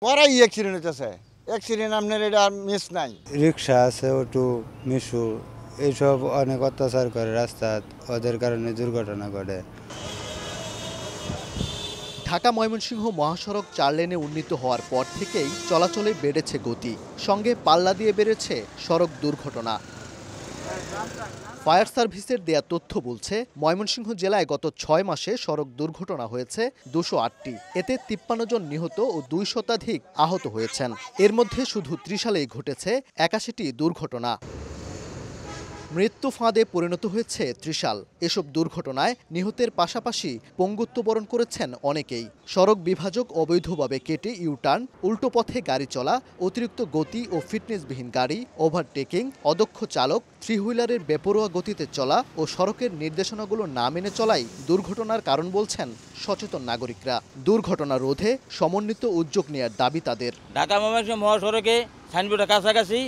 পরাই অ্যাক্সিডেন্ট হইতেছে। অ্যাক্সিডেন্ট আপনার এটা মিস নাই। রিক্সা আছে, অটো, মিশু এইসব অনেক অত্যাচার করে রাস্তায়, ওদের কারণে দুর্ঘটনা ঘটে। ঢাকা ময়মনসিংহ মহাসড়ক ৪ লেনে উন্নীত হওয়ার পর থেকেই চলাচলে বেড়েছে গতি, সঙ্গে পাল্লা দিয়ে বেড়েছে সড়ক দুর্ঘটনা। ফায়ার সার্ভিসের দেয়া তথ্য বলছে, ময়মনসিংহ জেলায় গত ৬ মাসে সড়ক দুর্ঘটনা হয়েছে ২০৮টি। এতে ৫৩ জন নিহত ও ২ শতাধিক আহত হয়েছেন। এর মধ্যে শুধু ত্রিশালেই ঘটেছে ৮১টি দুর্ঘটনা। মৃত্যু ফাঁদে পরিণত হয়েছে ত্রিশাল। এসব দুর্ঘটনায় নিহতের পাশাপাশি পঙ্গুত্ব বরণ করেছেন অনেকেই। সড়ক বিভাজক অবৈধভাবে কেটে ইউটার্ন, উল্টো পথে গাড়ি চলা, অতিরিক্ত গতি ও ফিটনেসবিহীন গাড়ি, ওভারটেকিং, অদক্ষ চালক, থ্রি হুইলারের বেপরোয়া গতিতে চলা ও সড়কের নির্দেশনাগুলো না মেনে চলাই দুর্ঘটনার কারণ বলছেন সচেতন নাগরিকরা। দুর্ঘটনা রোধে সমন্বিত উদ্যোগ নেয়ার দাবি তাদের। ঢাকা ময়মনসিংহ মহাসড়কে সাইনবোর্ডের কাছাকাছি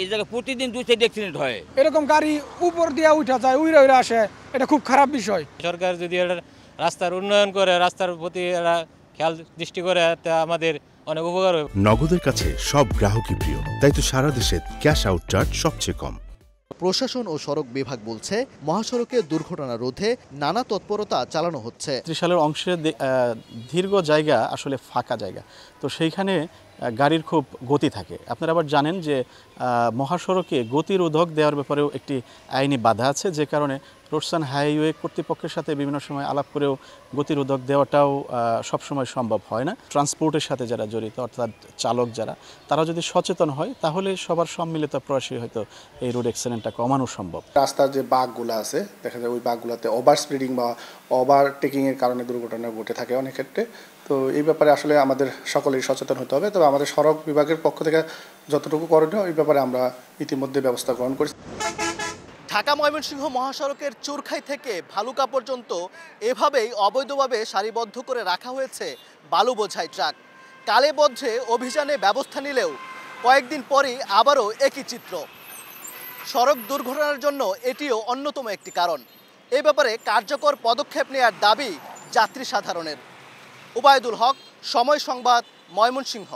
এই জায়গায় প্রতিদিন ২-৪টি অ্যাক্সিডেন্ট হয়। এরকম গাড়ি উপর দিয়ে উঠা যায়, উইরা উইরা আসে, এটা খুব খারাপ বিষয়। সরকার যদি রাস্তার উন্নয়ন করে, রাস্তার প্রতি খেয়াল দৃষ্টি করে, তা আমাদের অনেক উপকার হবে। নগদের কাছে সব গ্রাহকই প্রিয়, তাই তো সারা দেশে ক্যাশ আউট চার্জ সবচেয়ে কম। প্রশাসন ও সড়ক বিভাগ বলছে, মহাসড়কে দুর্ঘটনা রোধে নানা তৎপরতা চালানো হচ্ছে। ত্রিশালের অংশে দীর্ঘ জায়গা আসলে ফাঁকা জায়গা, তো সেইখানে গাড়ির খুব গতি থাকে। আপনারা আবার জানেন যে মহাসড়কে গতিরোধক দেওয়ার ব্যাপারেও একটি আইনি বাধা আছে, যে কারণে রোডস অ্যান্ড হাইওয়ে কর্তৃপক্ষের সাথে বিভিন্ন সময় আলাপ করেও গতিরোধক দেওয়াটাও সবসময় সম্ভব হয় না। ট্রান্সপোর্টের সাথে যারা জড়িত, অর্থাৎ চালক যারা, তারা যদি সচেতন হয় তাহলে সবার সম্মিলিত প্রয়াসে হয়তো এই রোড অ্যাক্সিডেন্টটা কমানো সম্ভব। রাস্তার যে বাঁকগুলো আছে, দেখা যায় ওই বাঁকগুলোতে ওভার স্পিডিং বা ওভারটেকিংয়ের কারণে দুর্ঘটনা ঘটে থাকে অনেক ক্ষেত্রে। তো এই ব্যাপারে আসলে আমাদের সকলেই সচেতন হতে হবে। তবে আমাদের সড়ক বিভাগের পক্ষ থেকে যতটুকু করণীয় এই ব্যাপারে আমরা ইতিমধ্যে ব্যবস্থা গ্রহণ করেছি। ঢাকা ময়মনসিংহ মহাসড়কের চুরখাই থেকে ভালুকা পর্যন্ত এভাবেই অবৈধভাবে সারিবদ্ধ করে রাখা হয়েছে বালু বোঝাই ট্রাক। কালেবদ্ধে অভিযানে ব্যবস্থা নিলেও কয়েকদিন পরই আবারও একই চিত্র। সড়ক দুর্ঘটনার জন্য এটিও অন্যতম একটি কারণ। এ ব্যাপারে কার্যকর পদক্ষেপ নেওয়ার দাবি যাত্রী সাধারণের। উবায়দুল হক, সময় সংবাদ, ময়মনসিংহ।